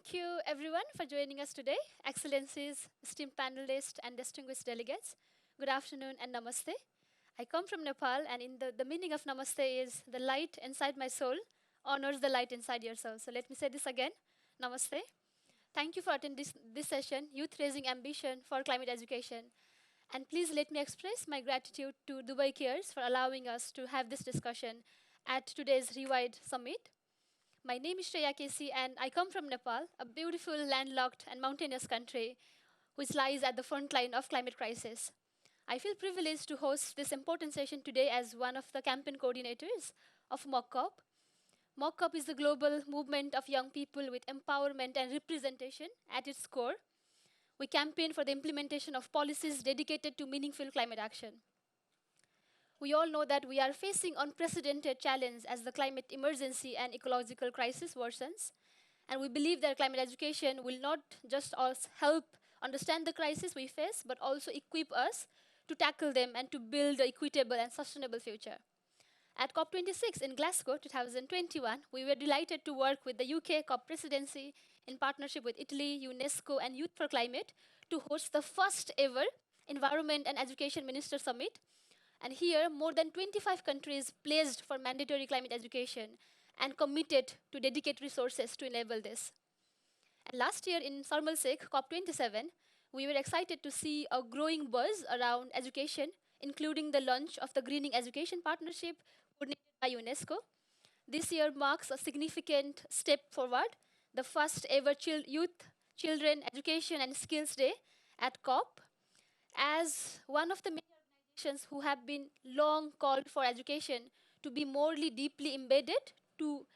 Thank you, everyone, for joining us today. Excellencies, esteemed panelists, and distinguished delegates. Good afternoon and namaste. I come from Nepal, and the meaning of namaste is the light inside my soul honors the light inside your soul. So let me say this again. Namaste. Thank you for attending this session, Youth Raising Ambition for Climate Education. And please let me express my gratitude to Dubai Cares for allowing us to have this discussion at today's rewirEd Summit. My name is Shreya, and I come from Nepal, a beautiful, landlocked, and mountainous country which lies at the front line of climate crisis. I feel privileged to host this important session today as one of the campaign coordinators of Mock EMS. Mock EMS is the global movement of young people with empowerment and representation at its core. We campaign for the implementation of policies dedicated to meaningful climate action. We all know that we are facing unprecedented challenge as the climate emergency and ecological crisis worsens. And we believe that climate education will not just us help understand the crisis we face, but also equip us to tackle them and to build an equitable and sustainable future. At COP26 in Glasgow 2021, we were delighted to work with the UK COP presidency in partnership with Italy, UNESCO, and Youth for Climate to host the first ever Environment and Education Minister Summit. And here, more than 25 countries pledged for mandatory climate education and committed to dedicate resources to enable this. And last year in Sharm el-Sheikh, COP27, we were excited to see a growing buzz around education, including the launch of the Greening Education Partnership coordinated by UNESCO. This year marks a significant step forward, the first ever Youth, Children, Education and Skills Day at COP. As one of the many organizations who have been long called for education to be more deeply embedded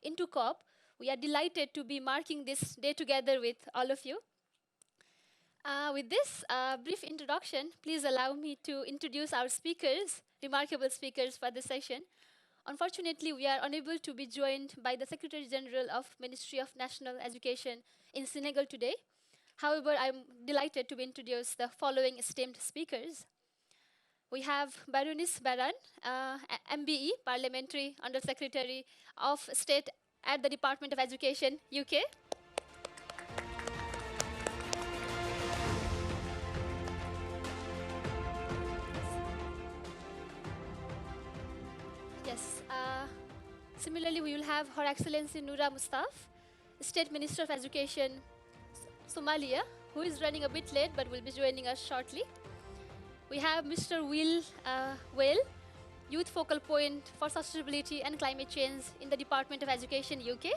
into COP, we are delighted to be marking this day together with all of you. With this brief introduction, please allow me to introduce our speakers, remarkable speakers for this session. Unfortunately, we are unable to be joined by the Secretary General of Ministry of National Education in Senegal today. However, I'm delighted to introduce the following esteemed speakers. We have Baroness Baran, MBE, Parliamentary Undersecretary of State at the Department of Education, UK. Yes. Similarly, we will have Her Excellency Noura Mustaf, State Minister of Education, Somalia, who is running a bit late but will be joining us shortly. We have Mr. Will Whale, Youth Focal Point for Sustainability and Climate Change in the Department of Education, UK.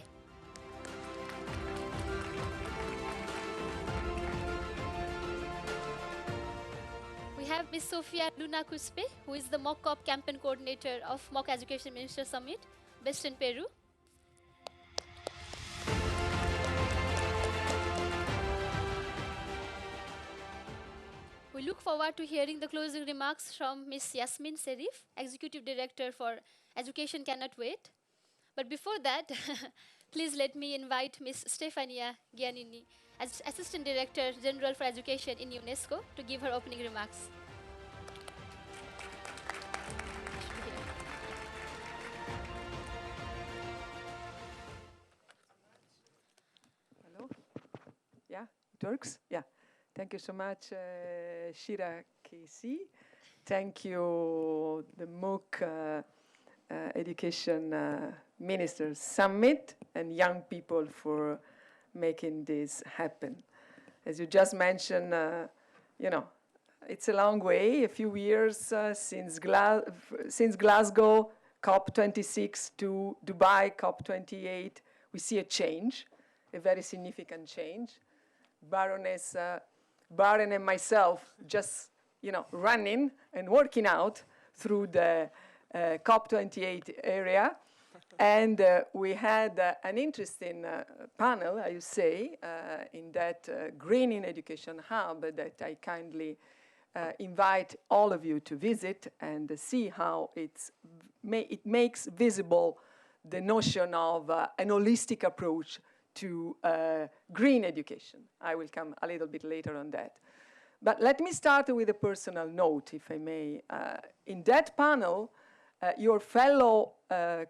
We have Ms. Sofia Luna Cuspe, who is the Mock EMS Campaign Coordinator of Mock Education Minister Summit, based in Peru. We look forward to hearing the closing remarks from Ms. Yasmin Serif, Executive Director for Education Cannot Wait. But before that, please let me invite Ms. Stefania Giannini, as Assistant Director General for Education in UNESCO, to give her opening remarks. Hello? Yeah, it works? Yeah. Thank you so much, Shira KC. Thank you, the MOOC Education Ministers Summit and young people for making this happen. As you just mentioned, it's a long way, a few years since Glasgow COP26 to Dubai COP28. We see a change, a very significant change. Baroness Baron and myself just, running and working out through the COP28 area. And we had an interesting panel, I would say, in that Greening Education Hub that I kindly invite all of you to visit and see how it makes visible the notion of an holistic approach to green education. I will come a little bit later on that. But let me start with a personal note, if I may. In that panel, your fellow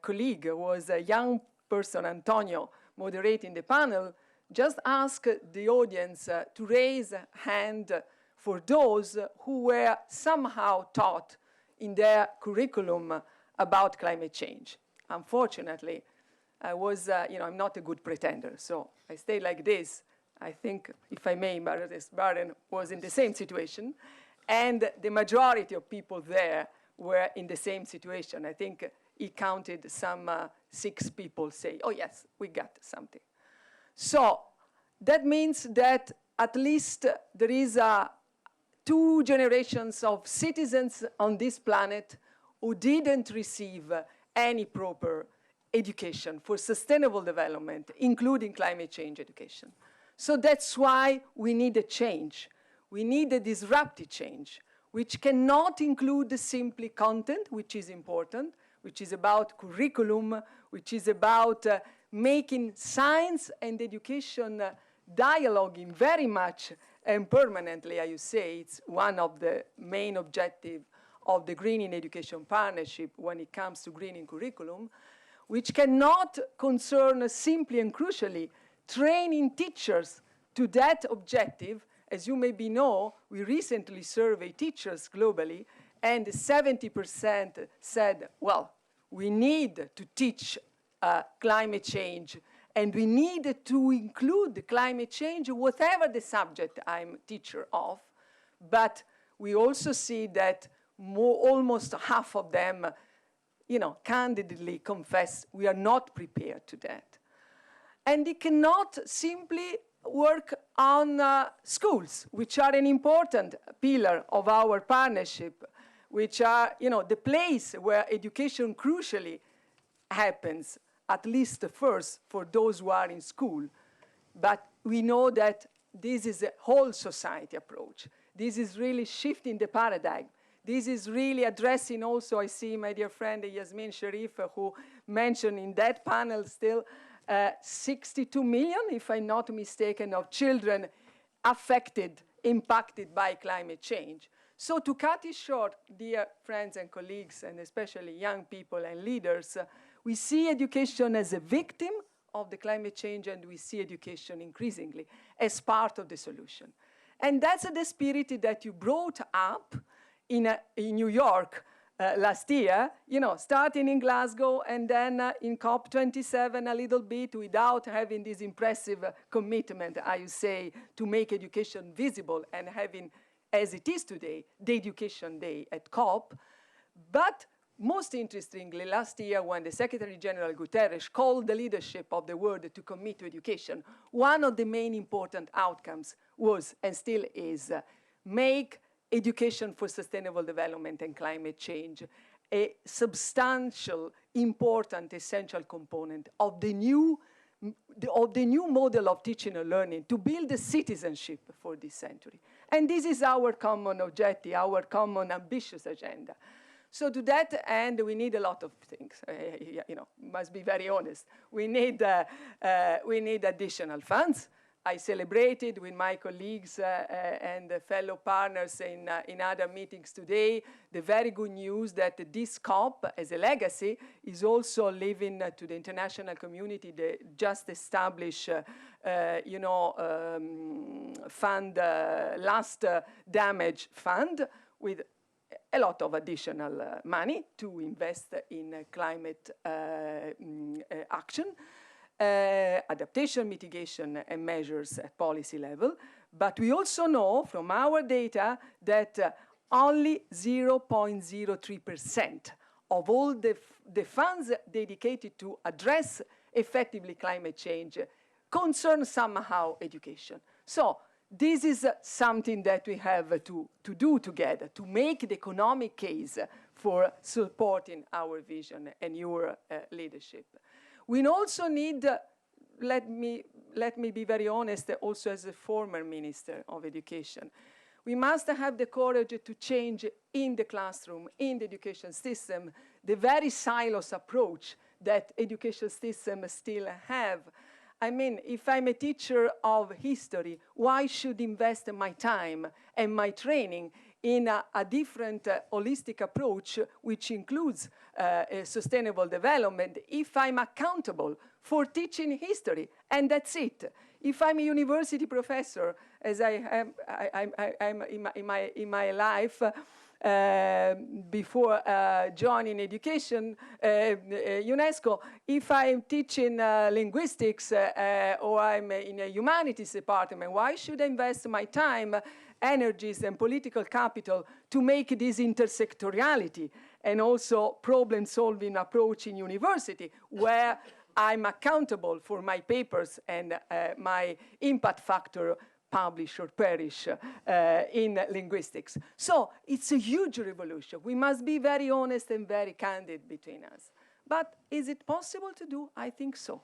colleague was a young person, Antonio, moderating the panel, just ask the audience to raise a hand for those who were somehow taught in their curriculum about climate change. Unfortunately, I was, I'm not a good pretender, so I stay like this. I think, if I may, Baroness Barron was in the same situation, and the majority of people there were in the same situation. I think he counted some 6 people say, oh yes, we got something. So that means that at least there is 2 generations of citizens on this planet who didn't receive any proper education for sustainable development, including climate change education. So that's why we need a change. We need a disruptive change, which cannot include simply content, which is important, which is about curriculum, which is about making science and education dialoguing very much and permanently, I would say. It's one of the main objectives of the Greening Education Partnership when it comes to greening curriculum, which cannot concern simply and crucially training teachers to that objective. As you maybe know, we recently surveyed teachers globally, and 70% said, well, we need to teach climate change, and we need to include climate change, whatever the subject I'm teacher of. But we also see that almost half of them, candidly confess we are not prepared to that. And it cannot simply work on schools, which are an important pillar of our partnership, which are, the place where education crucially happens, at least first for those who are in school. But we know that this is a whole society approach. This is really shifting the paradigm. This is really addressing also, I see my dear friend Yasmin Sharif, who mentioned in that panel still 62 million, if I'm not mistaken, of children affected, impacted by climate change. So to cut it short, dear friends and colleagues, and especially young people and leaders, we see education as a victim of the climate change, and we see education increasingly as part of the solution. And that's the spirit that you brought up in New York last year, starting in Glasgow and then in COP27 a little bit without having this impressive commitment, I would say, to make education visible and having, as it is today, the Education Day at COP. But most interestingly, last year when the Secretary General Guterres called the leadership of the world to commit to education, one of the main important outcomes was, and still is, make education for sustainable development and climate change a substantial, important, essential component of the new model of teaching and learning to build a citizenship for this century. And this is our common objective, our common ambitious agenda. So to that end, we need a lot of things. Must be very honest. We need additional funds. I celebrated with my colleagues and fellow partners in other meetings today the very good news that this COP, as a legacy, is also leaving to the international community the just established fund, last damage fund, with a lot of additional money to invest in climate action. Adaptation, mitigation, and measures at policy level. But we also know from our data that only 0.03% of all the funds dedicated to address effectively climate change concern somehow education. So this is something that we have to do together to make the economic case for supporting our vision and your leadership. We also need, let me be very honest, also as a former Minister of Education, we must have the courage to change in the classroom, in the education system, the very silos approach that education systems still have. I mean, if I'm a teacher of history, why should invest my time and my training in a different holistic approach, which includes sustainable development, if I'm accountable for teaching history, and that's it. If I'm a university professor, as I'm in my life, before joining education, UNESCO, if I'm teaching linguistics or I'm in a humanities department, why should I invest my time, energies, and political capital to make this intersectoriality and also problem-solving approach in university, where I'm accountable for my papers and my impact factor publish or perish in linguistics. So it's a huge revolution. We must be very honest and very candid between us. But is it possible to do? I think so.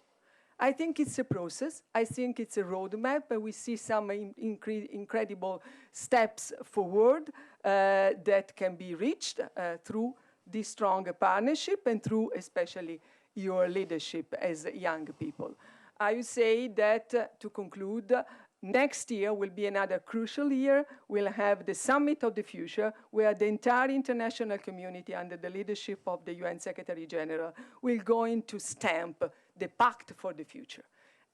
I think it's a process. I think it's a roadmap, and we see some incredible steps forward that can be reached through this strong partnership and through especially your leadership as young people. I would say that to conclude, next year will be another crucial year. We'll have the Summit of the Future, where the entire international community, under the leadership of the UN Secretary General, will going to stamp the Pact for the Future.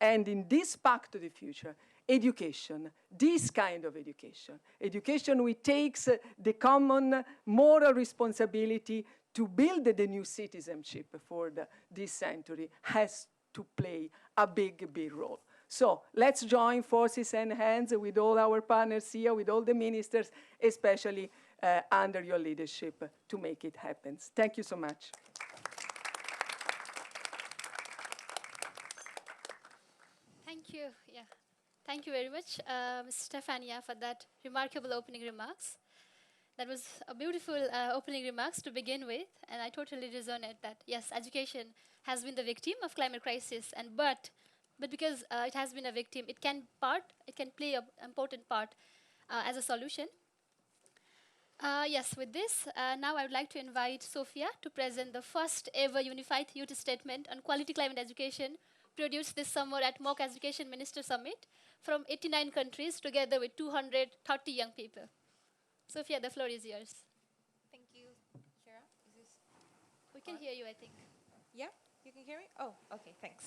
And in this Pact of the Future, education, this kind of education which takes the common moral responsibility to build the new citizenship for this century, has to play a big role. So let's join forces and hands with all our partners here, with all the ministers, especially under your leadership, to make it happen. Thank you so much. Thank you. Yeah. Thank you very much, Ms. Stefania, for that remarkable opening remarks. That was a beautiful opening remarks to begin with, and I totally resonate that, yes, education has been the victim of climate crisis, but because it has been a victim, it can play an important part as a solution. Yes, with this, now I would like to invite Sofia to present the first ever unified youth statement on quality climate education produced this summer at Mock Education Minister Summit from 89 countries together with 230 young people. Sofia, the floor is yours. Thank you, Shreya. Is this We can hear you, I think. Yeah, you can hear me? Oh, okay, thanks.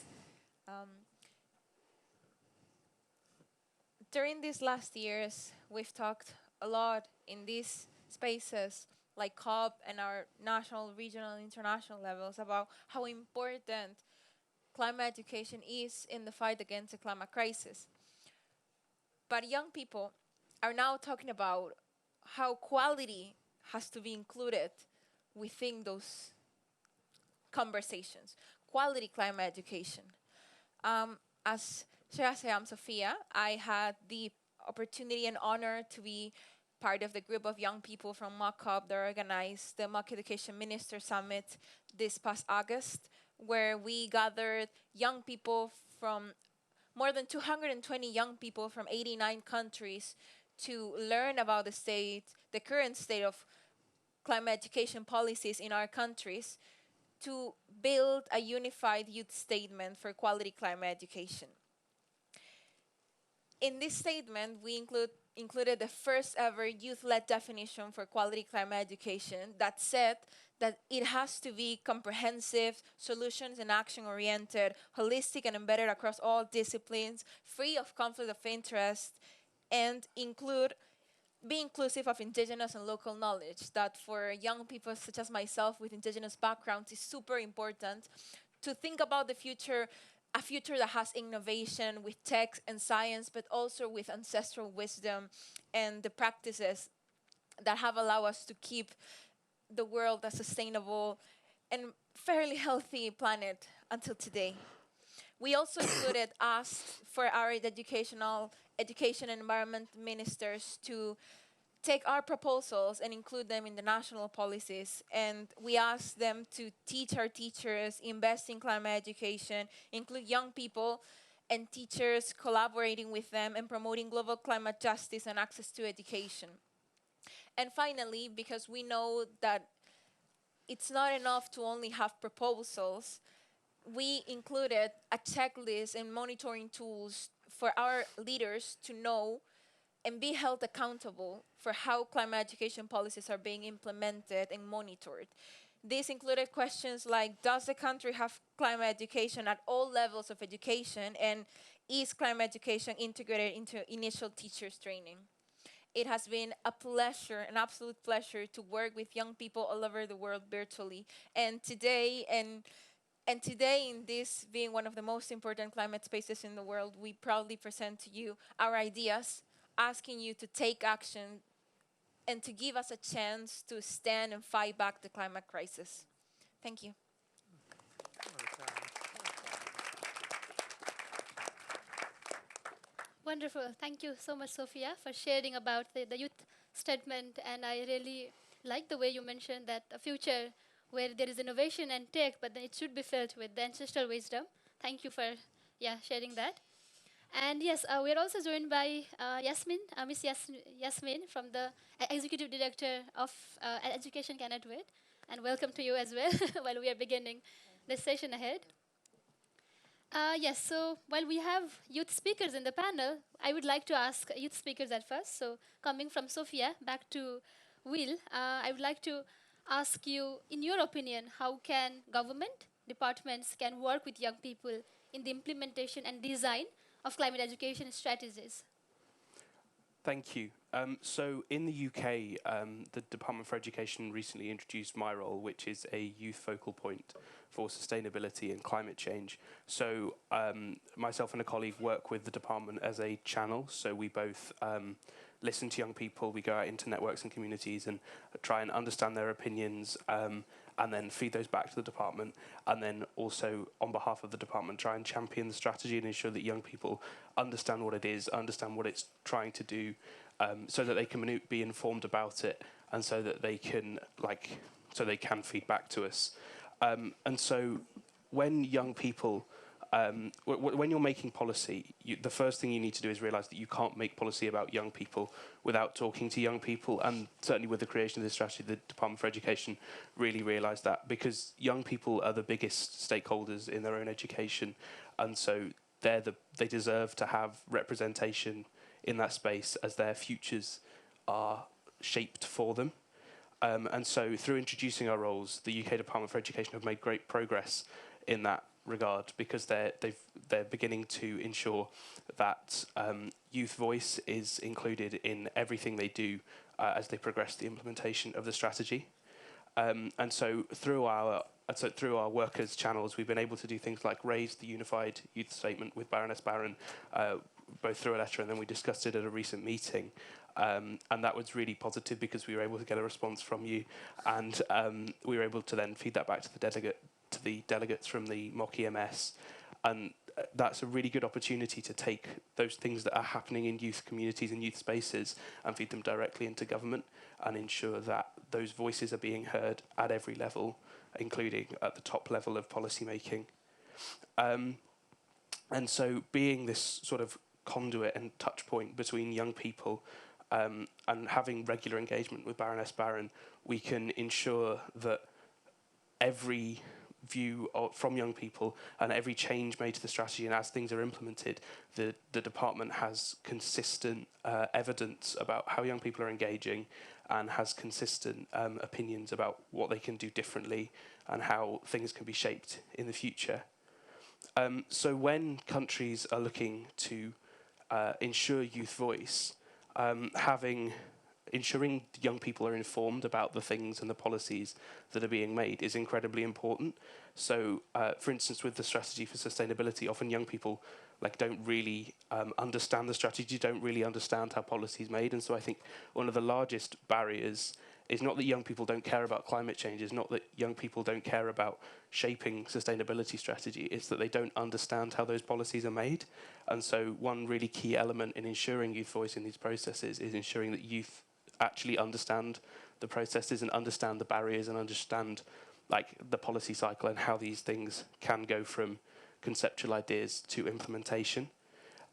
During these last years, we've talked a lot in these spaces like COP and our national, regional, and international levels about how important climate education is in the fight against the climate crisis. But young people are now talking about how quality has to be included within those conversations. Quality climate education. As Shreya said, I'm Sofia. I had the opportunity and honor to be part of the group of young people from Mock that organized the Mock Education Minister Summit this past August, where we gathered young people from more than 220 young people from 89 countries to learn about the current state of climate education policies in our countries, to build a unified youth statement for quality climate education. In this statement, we included the first ever youth-led definition for quality climate education that said that it has to be comprehensive, solutions and action-oriented, holistic and embedded across all disciplines, free of conflict of interest, and be inclusive of indigenous and local knowledge. That for young people such as myself with indigenous backgrounds is super important to think about the future, a future that has innovation with tech and science, but also with ancestral wisdom and the practices that have allowed us to keep the world a sustainable and fairly healthy planet until today. We also asked for our education and environment ministers to take our proposals and include them in the national policies. And we asked them to teach our teachers, invest in climate education, include young people and teachers, collaborating with them and promoting global climate justice and access to education. And finally, because we know that it's not enough to only have proposals, we included a checklist and monitoring tools for our leaders to know and be held accountable for how climate education policies are being implemented and monitored. This included questions like, does the country have climate education at all levels of education? And is climate education integrated into initial teachers training? It has been a pleasure, an absolute pleasure, to work with young people all over the world virtually. And today, in this being one of the most important climate spaces in the world, we proudly present to you our ideas, asking you to take action and to give us a chance to stand and fight back the climate crisis. Thank you. Wonderful. Thank you so much, Sophia, for sharing about the youth statement. And I really like the way you mentioned that a future where there is innovation and tech, but then it should be filled with the ancestral wisdom. Thank you for sharing that. And yes, we're also joined by Yasmin, Yasmin from the Executive Director of Education Canada. And welcome to you as well while we are beginning the session ahead. Yes, so while we have youth speakers in the panel, I would like to ask youth speakers at first. So coming from Sophia back to Will, I would like to ask you, in your opinion, how can government departments can work with young people in the implementation and design of climate education strategies? Thank you. So in the UK, the Department for Education recently introduced my role, which is a youth focal point for sustainability and climate change. So myself and a colleague work with the department as a channel. So we both listen to young people, we go out into networks and communities and try and understand their opinions, and then feed those back to the department, and then also on behalf of the department try and champion the strategy and ensure that young people understand what it is, understand what it's trying to do, so that they can be informed about it, and so that they can feed back to us. And so when young people when you're making policy, the first thing you need to do is realise that you can't make policy about young people without talking to young people. And certainly with the creation of this strategy, the Department for Education really realised that, because young people are the biggest stakeholders in their own education. And so they deserve to have representation in that space as their futures are shaped for them. And so through introducing our roles, the UK Department for Education have made great progress in that regard, because they're beginning to ensure that youth voice is included in everything they do as they progress the implementation of the strategy. And so through our workers' channels, we've been able to do things like raise the unified youth statement with Baroness Barron, both through a letter, and then we discussed it at a recent meeting. And that was really positive because we were able to get a response from you, and we were able to then feed that back to the delegates from the Mock EMS. And that's a really good opportunity to take those things that are happening in youth communities and youth spaces and feed them directly into government and ensure that those voices are being heard at every level, including at the top level of policy making. And so being this sort of conduit and touch point between young people and having regular engagement with Baroness Barron, we can ensure that every view from young people and every change made to the strategy, and as things are implemented, the department has consistent evidence about how young people are engaging and has consistent opinions about what they can do differently and how things can be shaped in the future. So when countries are looking to ensure youth voice, ensuring young people are informed about the things and the policies that are being made is incredibly important. So, for instance, with the strategy for sustainability, often young people don't really understand the strategy, don't really understand how policy is made. And so I think one of the largest barriers is not that young people don't care about climate change, it's not that young people don't care about shaping sustainability strategy, it's that they don't understand how those policies are made. And so one really key element in ensuring youth voice in these processes is ensuring that youth actually understand the processes and understand the barriers and understand the policy cycle and how these things can go from conceptual ideas to implementation.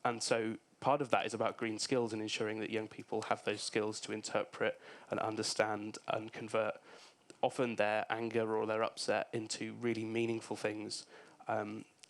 And so part of that is about green skills and ensuring that young people have those skills to interpret and understand and convert often their anger or their upset into really meaningful things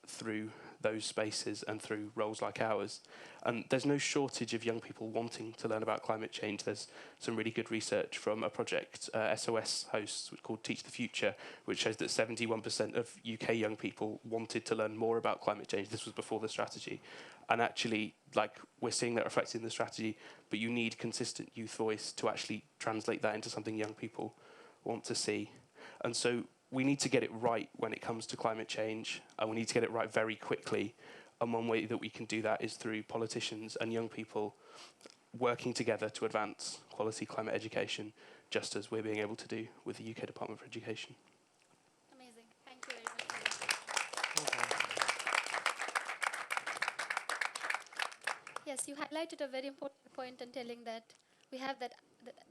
through those spaces and through roles like ours. And there's no shortage of young people wanting to learn about climate change. There's some really good research from a project SOS hosts called Teach the Future, which shows that 71% of UK young people wanted to learn more about climate change. This was before the strategy. And actually, like, we're seeing that reflected in the strategy, but you need consistent youth voice to actually translate that into something young people want to see. And so we need to get it right when it comes to climate change, and we need to get it right very quickly. And one way that we can do that is through politicians and young people working together to advance quality climate education, just as we're being able to do with the UK Department for Education. Amazing. Thank you very much. Yes, you highlighted a very important point in telling that we have that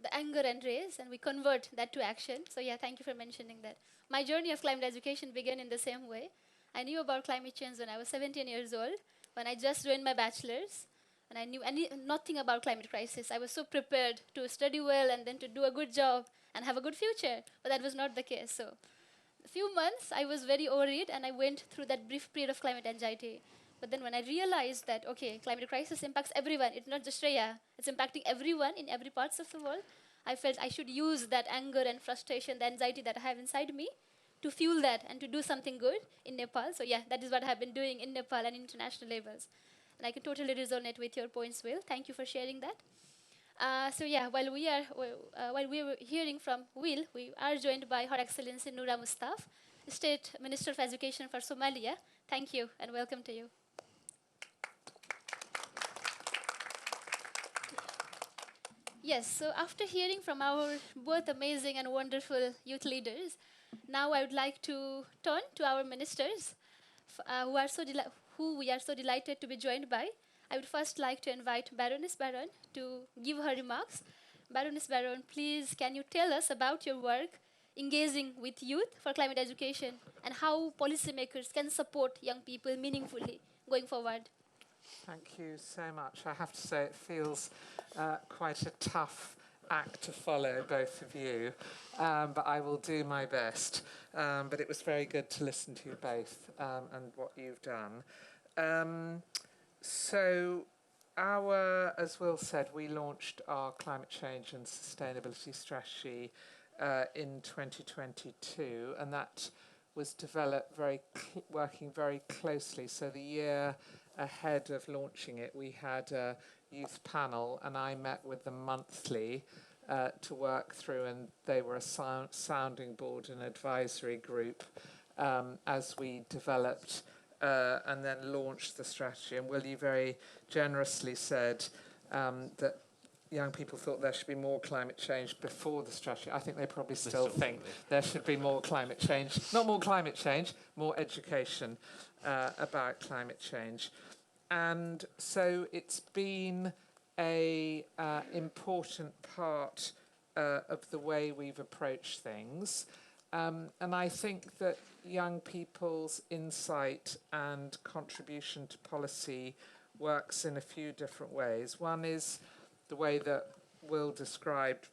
the anger and rage, and we convert that to action. So yeah, thank you for mentioning that. My journey of climate education began in the same way. I knew about climate change when I was 17 years old, when I just joined my bachelor's, and I knew nothing about climate crisis. I was so prepared to study well and then to do a good job and have a good future, but that was not the case. So a few months, I was very worried, and I went through that brief period of climate anxiety. But then when I realized that, okay, climate crisis impacts everyone, it's not just Shreya, it's impacting everyone in every parts of the world, I felt I should use that anger and frustration, the anxiety that I have inside me, to fuel that and to do something good in Nepal. So yeah, that is what I have been doing in Nepal and international levels. And I can totally resonate with your points, Will. Thank you for sharing that. So yeah, while we were hearing from Will, we are joined by Her Excellency Noura Mustaf, State Minister of Education for Somalia. Thank you and welcome to you. Yes, so after hearing from our both amazing and wonderful youth leaders, now I would like to turn to our ministers, who we are so delighted to be joined by. I would first like to invite Baroness Baron to give her remarks. Baroness Baron, please, can you tell us about your work engaging with youth for climate education and how policymakers can support young people meaningfully going forward? Thank you so much. I have to say it feels quite a tough act to follow, both of you, but I will do my best. But it was very good to listen to you both and what you've done. So as Will said, we launched our climate change and sustainability strategy in 2022, and that was developed working very closely. So the year ahead of launching it, we had a youth panel, and I met with them monthly to work through, and they were a sounding board and advisory group as we developed and then launched the strategy. And Will, you very generously said that young people thought there should be more climate change before the strategy. I think they probably still think there should be more climate change. Not more climate change, more education about climate change. And so it's been a important part of the way we've approached things. And I think that young people's insight and contribution to policy works in a few different ways. One is the way that Will described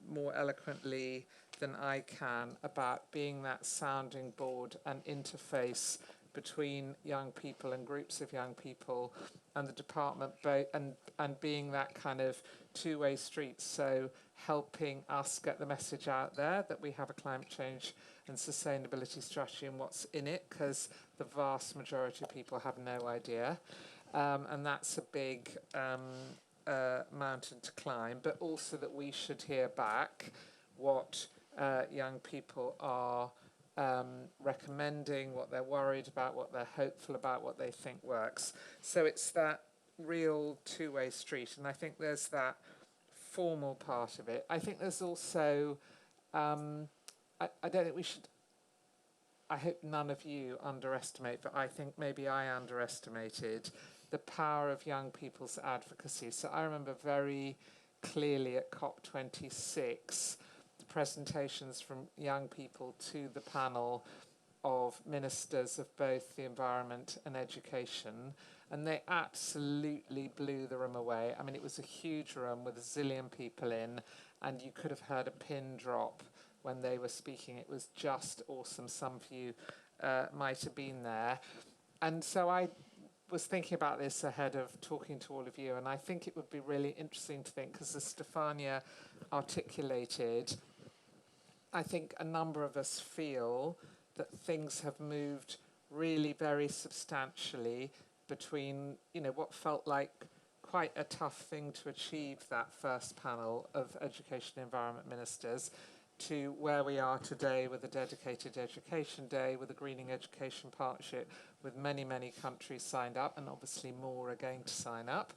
more eloquently than I can about being that sounding board and interface between young people and groups of young people and the department, and being that kind of two-way street. So helping us get the message out there that we have a climate change and sustainability strategy and what's in it, because the vast majority of people have no idea. And that's a big mountain to climb, but also that we should hear back what young people are recommending, what they're worried about, what they're hopeful about, what they think works. So it's that real two-way street, and I think there's that formal part of it. I think there's also, I don't think we should, I hope none of you underestimate, but I think maybe I underestimated the power of young people's advocacy. So I remember very clearly at COP26, the presentations from young people to the panel of ministers of both the environment and education, and they absolutely blew the room away. I mean, it was a huge room with a zillion people in, and you could have heard a pin drop when they were speaking. It was just awesome. Some of you might have been there. And so I was thinking about this ahead of talking to all of you, and I think it would be really interesting to think, because as Stefania articulated, I think a number of us feel that things have moved really very substantially between, what felt like quite a tough thing to achieve, that first panel of Education and Environment Ministers, to where we are today with a dedicated education day, with a Greening Education Partnership, with many, many countries signed up, and obviously more are going to sign up.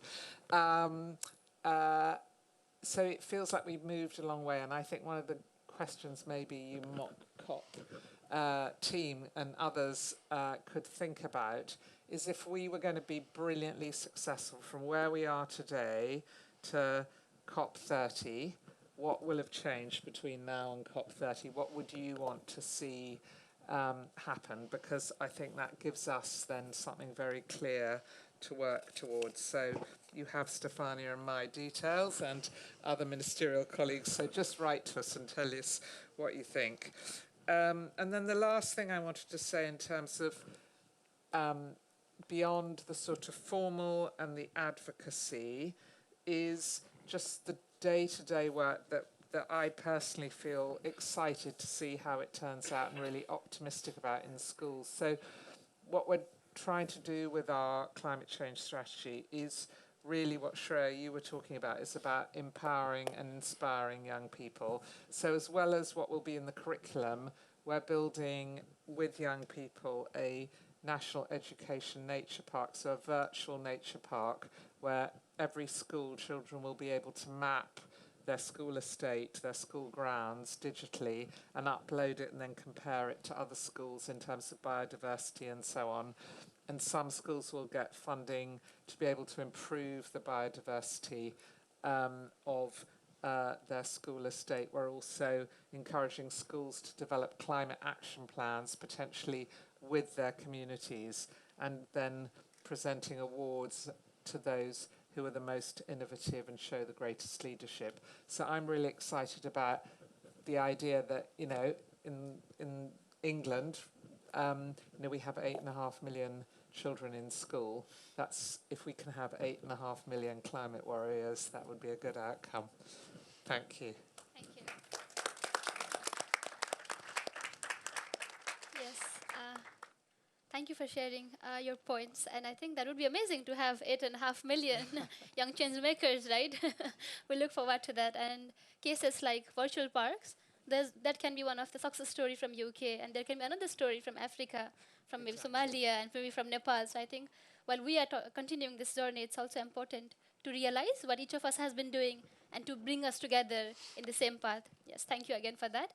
So it feels like we've moved a long way, and I think one of the questions maybe you Mock team and others could think about is, if we were going to be brilliantly successful from where we are today to COP30, what will have changed between now and COP30? What would you want to see happen? Because I think that gives us then something very clear to work towards. So you have Stefania and my details and other ministerial colleagues, so just write to us and tell us what you think. And then the last thing I wanted to say in terms of beyond the sort of formal and the advocacy is just the day-to-day work that I personally feel excited to see how it turns out and really optimistic about in schools. So what we're trying to do with our climate change strategy is really what, Shreya, you were talking about, is about empowering and inspiring young people. So as well as what will be in the curriculum, we're building with young people a National Education Nature Park, so a virtual nature park where every school children will be able to map their school estate, their school grounds digitally and upload it and then compare it to other schools in terms of biodiversity and so on. And some schools will get funding to be able to improve the biodiversity of their school estate. We're also encouraging schools to develop climate action plans, potentially with their communities, and then presenting awards to those who are the most innovative and show the greatest leadership. So I'm really excited about the idea that, in England, we have 8.5 million children in school. That's, if we can have 8.5 million climate warriors, that would be a good outcome. Thank you. Thank you. Yes. Thank you for sharing your points. And I think that would be amazing to have 8.5 million young change makers, right? We look forward to that. And cases like virtual parks, that can be one of the success story from UK. And there can be another story from Africa, from maybe Somalia, and maybe from Nepal. So I think while we are continuing this journey, it's also important to realize what each of us has been doing and to bring us together in the same path. Yes, thank you again for that.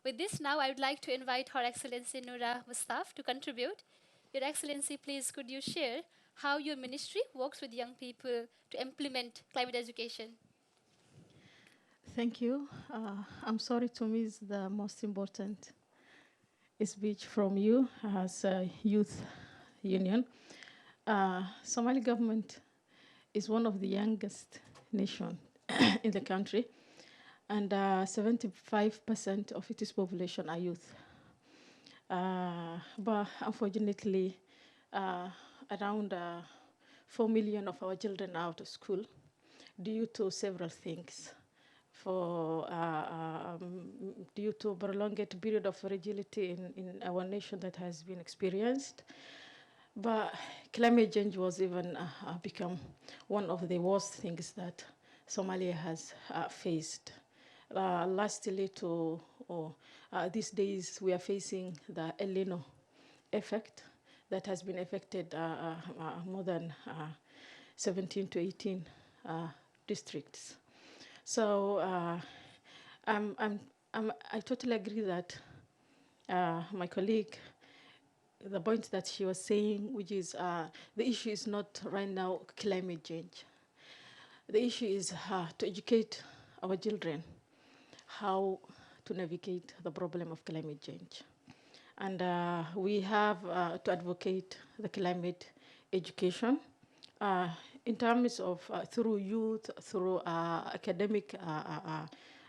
With this, now I would like to invite Her Excellency Noura Mustaf to contribute. Your Excellency, please could you share how your ministry works with young people to implement climate education? Thank you. I'm sorry to miss the most important speech from you as a youth union. Somali government is one of the youngest nation in the country, and 75% of its population are youth. But unfortunately, around 4 million of our children are out of school due to several things. Due to a prolonged period of fragility in our nation that has been experienced. But climate change was even become one of the worst things that Somalia has faced. Lastly, these days we are facing the El Nino effect that has been affected more than 17 to 18 districts. So I totally agree that my colleague, the point that she was saying, which is the issue is not right now climate change. The issue is to educate our children how to navigate the problem of climate change. And we have to advocate the climate education in terms of through youth, through academic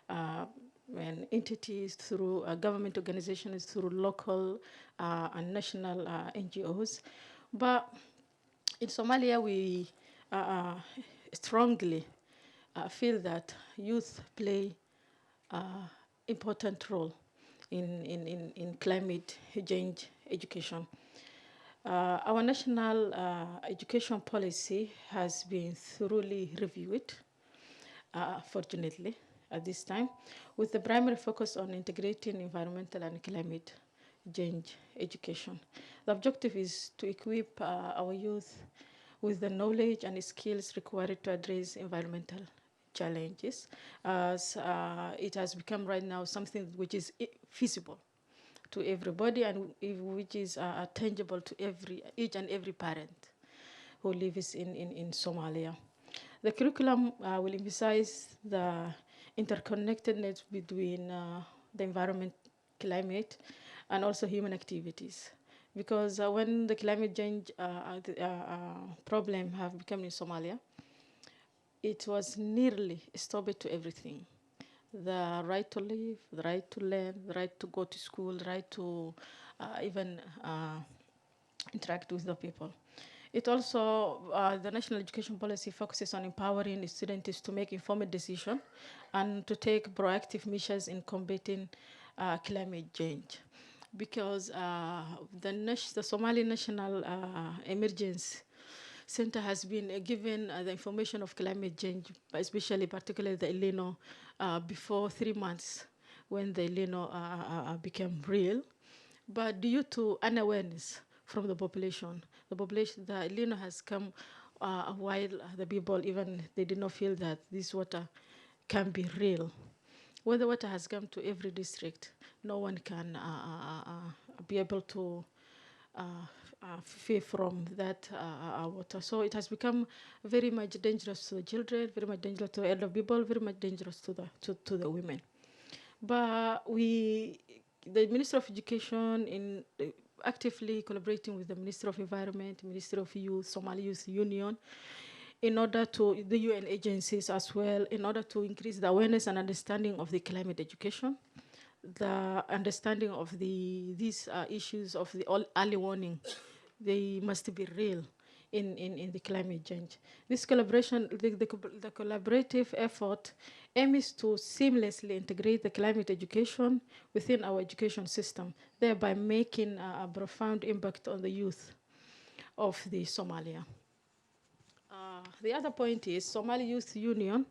and entities, through government organizations, through local and national NGOs. But in Somalia, we strongly feel that youth play important role in climate change education. Our national education policy has been thoroughly reviewed, fortunately, at this time, with the primary focus on integrating environmental and climate change education. The objective is to equip our youth with the knowledge and skills required to address environmental challenges, as it has become right now something which is feasible to everybody and which is tangible to each and every parent who lives in Somalia. The curriculum will emphasize the interconnectedness between the environment, climate, and also human activities. Because when the climate change problem have become in Somalia, it was nearly stopped to everything. The right to live, the right to learn, the right to go to school, the right to even interact with the people. It also, the national education policy focuses on empowering students to make informed decisions and to take proactive measures in combating climate change. Because the Somali National Emergency Center has been given the information of climate change, especially particularly the El Nino, before 3 months when the El Nino became real. But due to unawareness from the population, the El Nino has come while the people even they did not feel that this water can be real. When the water has come to every district, no one can be able to free from that water. So it has become very much dangerous to the children, very much dangerous to elder people, very much dangerous to the women. But the Minister of Education, in actively collaborating with the Minister of Environment, Minister of Youth, Somali Youth Union, in order to the UN agencies as well, in order to increase the awareness and understanding of the climate education, the understanding of these issues of the early warning, they must be real in the climate change. This collaboration, the collaborative effort aims to seamlessly integrate the climate education within our education system, thereby making a profound impact on the youth of the Somalia. The other point is Somali Youth Union.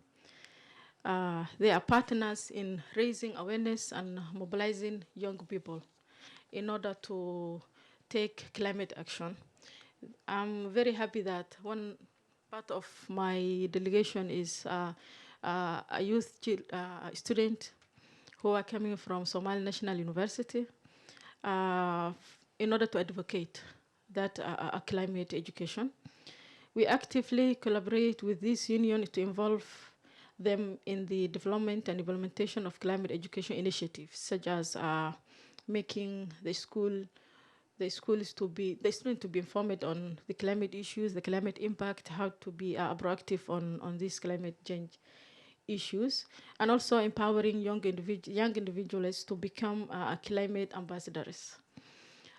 They are partners in raising awareness and mobilizing young people in order to take climate action. I'm very happy that one part of my delegation is a youth student who are coming from Somali National University in order to advocate that climate education. We actively collaborate with this union to involve them in the development and implementation of climate education initiatives, such as making the students to be informed on the climate issues, the climate impact, how to be proactive on these climate change issues, and also empowering young individuals to become climate ambassadors.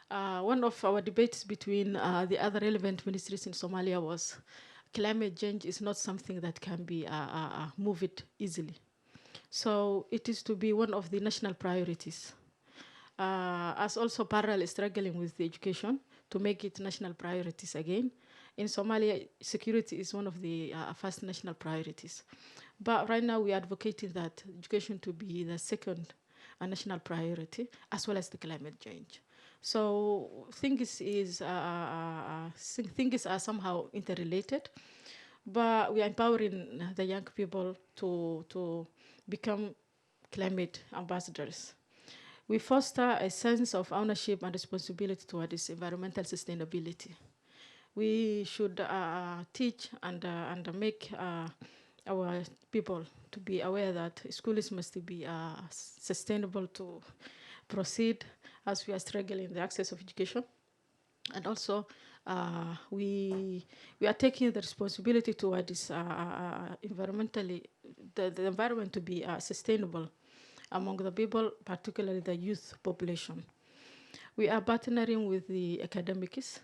One of our debates between the other relevant ministries in Somalia was climate change is not something that can be moved easily. So it is to be one of the national priorities. As also parallel struggling with the education to make it national priorities again. In Somalia, security is one of the first national priorities. But right now we are advocating that education to be the second national priority, as well as the climate change. So things are somehow interrelated, but we are empowering the young people to become climate ambassadors. We foster a sense of ownership and responsibility towards environmental sustainability. We should teach and make our people to be aware that schools must be sustainable to proceed as we are struggling the access of education. And also, we are taking the responsibility towards environmentally, the environment to be sustainable among the people, particularly the youth population. We are partnering with the academics.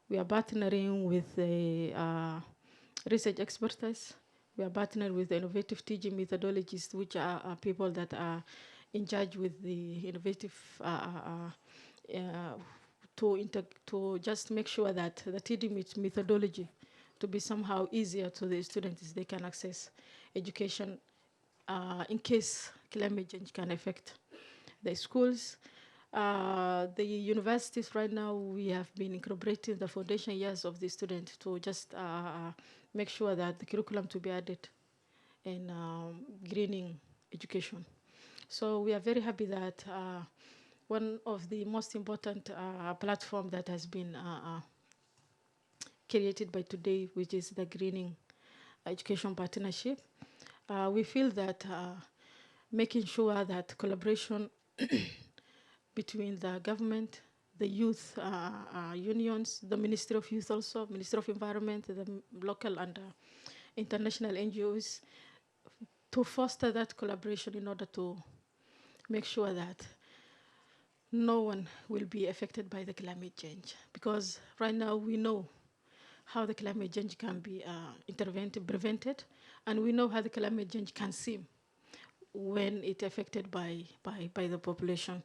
We are partnering with the research expertise. We are partnering with the innovative teaching methodologists, which are people that are in charge with the innovative to just make sure that the TD methodology to be somehow easier to the students, they can access education in case climate change can affect the schools. The universities right now, we have been incorporating the foundation years of the student to just make sure that the curriculum to be added in greening education. So we are very happy that one of the most important platform that has been created by today, which is the Greening Education Partnership. We feel that making sure that collaboration between the government, the youth unions, the Ministry of Youth also, Ministry of Environment, the local and international NGOs, to foster that collaboration in order to make sure that no one will be affected by the climate change. Because right now we know how the climate change can be prevented, and we know how the climate change can seem when it's affected by the population.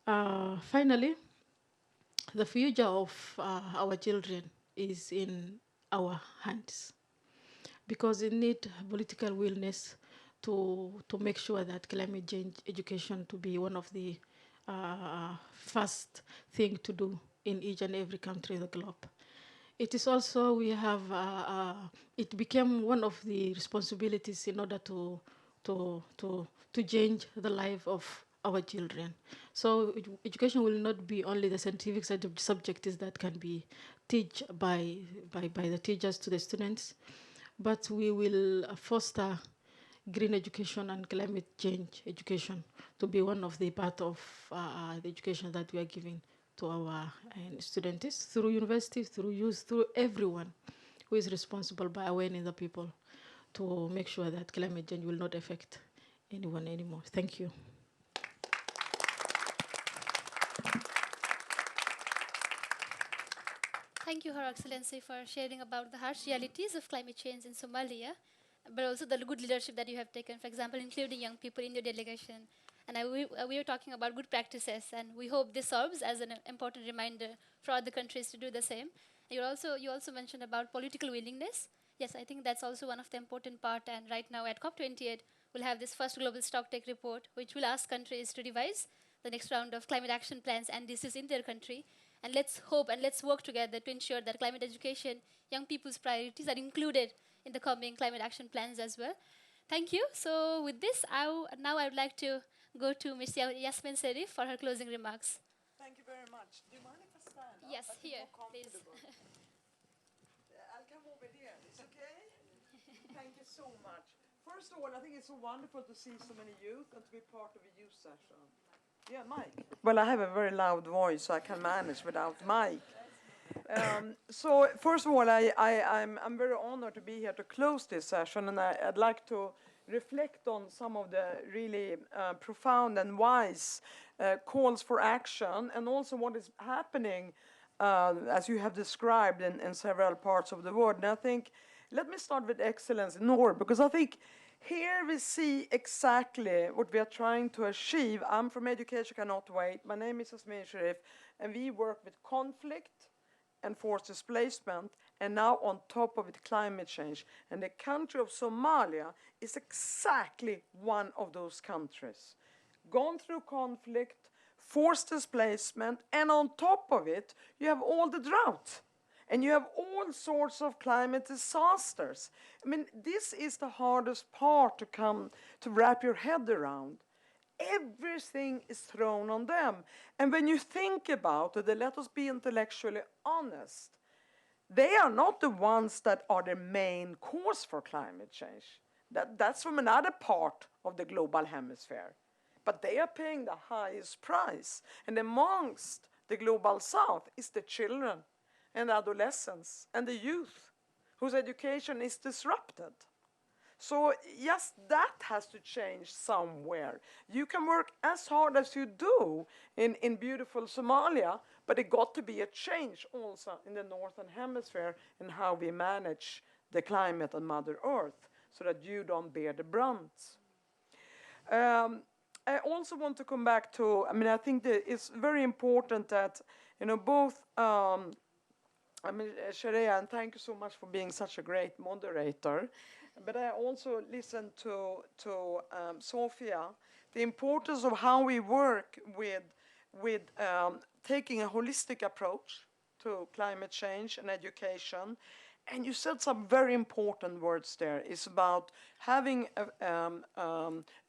Finally, the future of our children is in our hands, because it needs political willingness to make sure that climate change education to be one of the first thing to do in each and every country of the globe. It is also, we have, it became one of the responsibilities in order to change the life of our children. So education will not be only the scientific side of the subjects that can be taught by the teachers to the students, but we will foster green education and climate change education to be one of the part of the education that we are giving to our students through universities, through youth, through everyone who is responsible by awareing the people to make sure that climate change will not affect anyone anymore. Thank you. Thank you, Her Excellency, for sharing about the harsh realities of climate change in Somalia, but also the good leadership that you have taken, for example, including young people in your delegation. And we were talking about good practices, and we hope this serves as an important reminder for other countries to do the same. You also mentioned about political willingness. Yes, I think that's also one of the important part. And right now at COP28, we'll have this first global stocktake report, which will ask countries to revise the next round of climate action plans, and this is in their country. And let's hope and let's work together to ensure that climate education, young people's priorities are included in the coming climate action plans as well. Thank you. So with this, now I would like to go to Ms. Yasmin Serif for her closing remarks. Thank you very much. Do you mind if I stand up? Yes, I feel here, more please. comfortable. I'll come over here. It's okay? Thank you so much. First of all, I think it's so wonderful to see so many youth and to be part of a youth session. Yeah, Mike. Well, I have a very loud voice, so I can manage without Mike. So first of all, I'm very honored to be here to close this session, and I'd like to reflect on some of the really profound and wise calls for action, and also what is happening, as you have described in several parts of the world. And I think, let me start with excellence in Norway, because I think here we see exactly what we are trying to achieve. I'm from Education Cannot Wait. My name is Yasmin Sharif, and we work with conflict and forced displacement, and now on top of it, climate change. And the country of Somalia is exactly one of those countries. Gone through conflict, forced displacement, and on top of it, you have all the drought. And you have all sorts of climate disasters. I mean, this is the hardest part to wrap your head around. Everything is thrown on them. And when you think about it, let us be intellectually honest. They are not the ones that are the main cause for climate change. That's from another part of the global hemisphere. But they are paying the highest price. And amongst the global south is the children and adolescents and the youth whose education is disrupted. So yes, that has to change somewhere. You can work as hard as you do in beautiful Somalia, but it got to be a change also in the northern hemisphere in how we manage the climate and Mother Earth so that you don't bear the brunt. I also want to come back to, I think that it's very important that You know, both, Shreya, and thank you so much for being such a great moderator. But I also listened to Sofia, the importance of how we work with taking a holistic approach to climate change and education. And you said some very important words there. It's about having a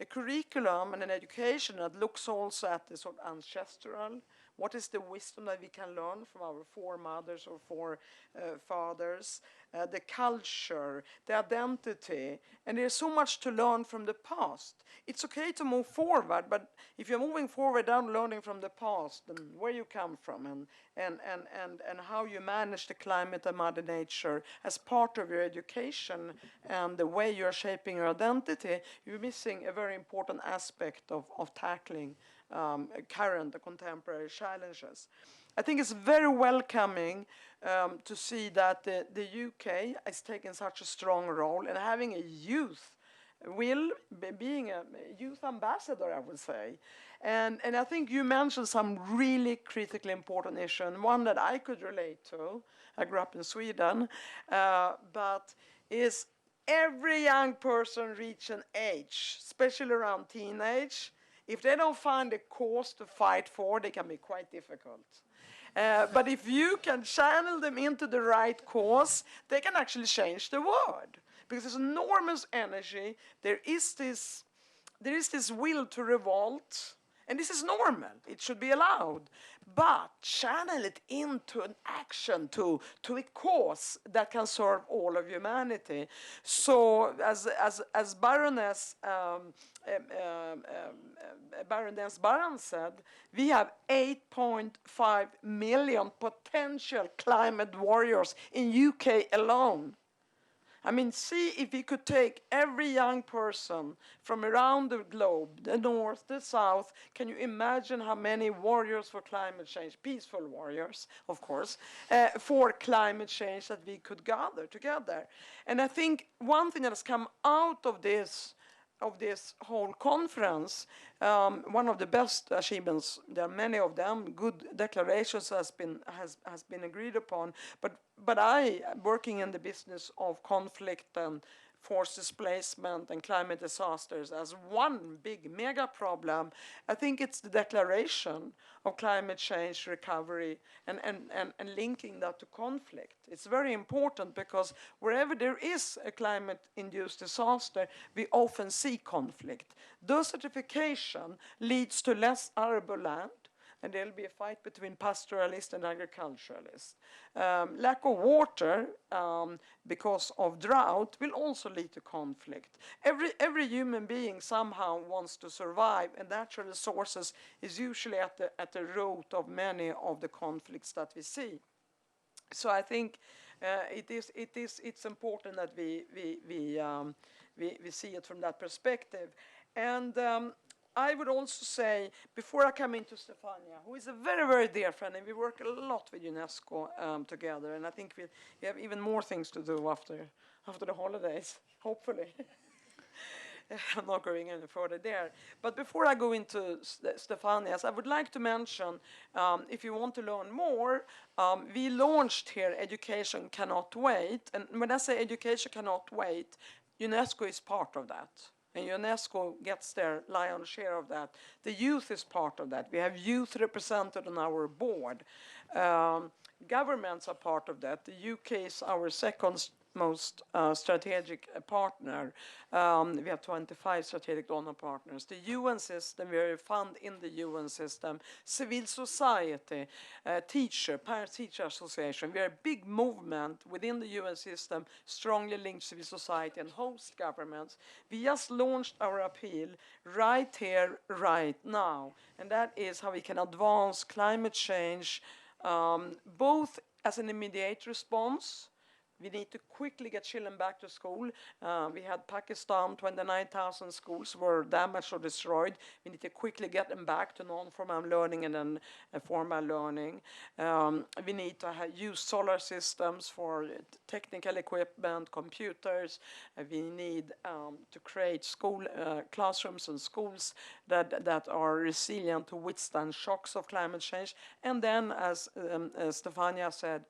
curriculum and an education that looks also at the sort of ancestral. What is the wisdom that we can learn from our foremothers or forefathers, the culture, the identity, and there's so much to learn from the past. It's okay to move forward, but if you're moving forward without learning from the past and where you come from and how you manage the climate and Mother Nature as part of your education and the way you're shaping your identity, you're missing a very important aspect of tackling current contemporary challenges. I think it's very welcoming to see that the UK is taking such a strong role and having a youth being a youth ambassador, I would say. And I think you mentioned some really critically important issue, and one that I could relate to. I grew up in Sweden, but is every young person reach an age, especially around teenage, if they don't find a cause to fight for, they can be quite difficult. But if you can channel them into the right cause, they can actually change the world. Because there's enormous energy, there is this will to revolt, and this is normal, it should be allowed. But channel it into an action, to a cause that can serve all of humanity. So as Baroness Baran said, we have 8.5 million potential climate warriors in UK alone. I mean, see if we could take every young person from around the globe, the north, the south. Can you imagine how many warriors for climate change, peaceful warriors, of course, for climate change that we could gather together? And I think one thing that has come out of this whole conference, one of the best achievements, there are many of them, good declarations has been agreed upon, but I, working in the business of conflict and forced displacement and climate disasters as one big mega problem, I think it's the declaration of climate change recovery and linking that to conflict. It's very important because wherever there is a climate-induced disaster, we often see conflict. Desertification leads to less arable land, and there'll be a fight between pastoralists and agriculturalists. Lack of water because of drought will also lead to conflict. Every human being somehow wants to survive, and natural resources is usually at the root of many of the conflicts that we see. So I think it's important that we see it from that perspective. And I would also say, before I come into Stefania, who is a very, very dear friend, and we work a lot with UNESCO together, and I think we have even more things to do after the holidays, hopefully. I'm not going any further there. But before I go into Stefania's, I would like to mention, if you want to learn more, we launched here Education Cannot Wait. And when I say Education Cannot Wait, UNESCO is part of that. And UNESCO gets their lion's share of that. The youth is part of that. We have youth represented on our board. Governments are part of that. The UK is our second most strategic partner. We have 25 strategic donor partners. The UN system, we are a fund in the UN system. Civil society, parent-teacher association. We are a big movement within the UN system, strongly linked civil society and host governments. We just launched our appeal right here, right now. And that is how we can advance climate change, both as an immediate response. We need to quickly get children back to school. We had Pakistan, 29,000 schools were damaged or destroyed. We need to quickly get them back to non-formal learning and then formal learning. We need to use solar systems for technical equipment, computers. We need to create school classrooms and schools that are resilient to withstand shocks of climate change. And then, as Stefania said,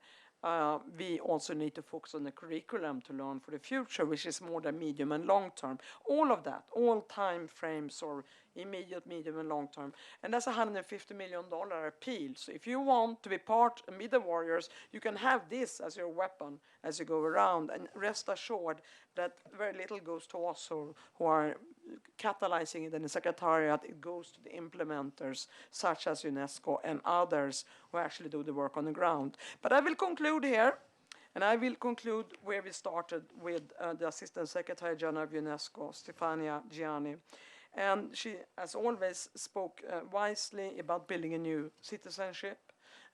we also need to focus on the curriculum to learn for the future, which is more than medium and long term. All of that, all time frames or immediate, medium, and long term. And that's a $150 million appeal. So if you want to be part of the warriors, you can have this as your weapon as you go around. And rest assured that very little goes to us who are catalyzing it in the Secretariat. It goes to the implementers, such as UNESCO and others who actually do the work on the ground. But I will conclude here, and I will conclude where we started with the Assistant Secretary General of UNESCO, Stefania Giannini. And she, as always, spoke wisely about building a new citizenship.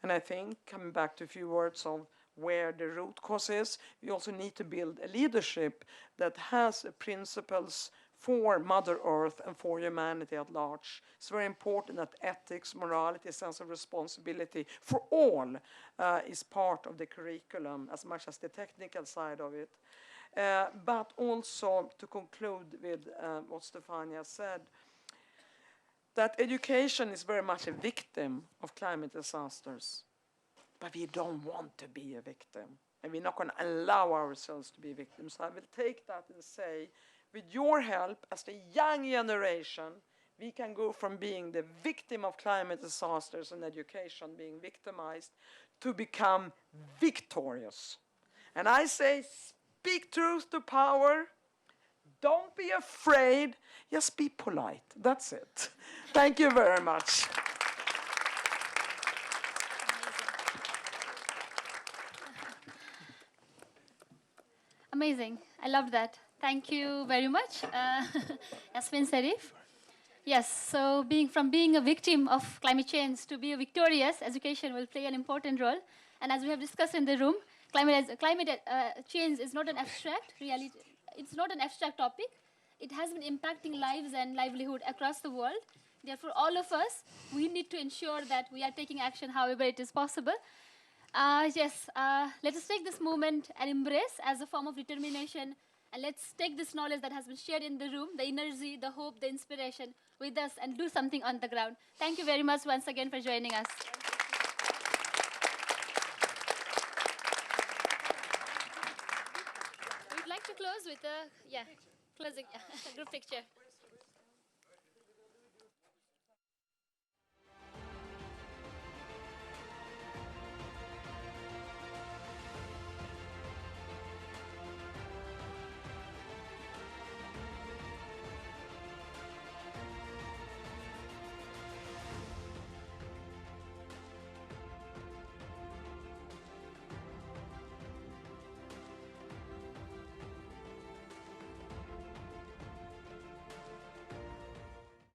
And I think, coming back to a few words of where the root cause is, we also need to build a leadership that has principles for Mother Earth and for humanity at large. It's very important that ethics, morality, sense of responsibility for all is part of the curriculum as much as the technical side of it. But also to conclude with what Stefania said, that education is very much a victim of climate disasters. But we don't want to be a victim. And we're not going to allow ourselves to be victims. So I will take that and say, with your help as the young generation, we can go from being the victim of climate disasters and education, being victimized, to become victorious. And I say, speak truth to power. Don't be afraid. Just be polite. That's it. Thank you very much. Amazing. I loved that. Thank you very much, Yasmin Serif. Yes, so from being a victim of climate change to be a victorious, education will play an important role. And as we have discussed in the room, climate change is not an abstract reality. It's not an abstract topic. It has been impacting lives and livelihood across the world. Therefore, all of us, we need to ensure that we are taking action however it is possible. Let us take this moment and embrace as a form of determination, and let's take this knowledge that has been shared in the room, the energy, the hope, the inspiration with us, and do something on the ground. Thank you very much once again for joining us. We'd like to close with a closing group picture.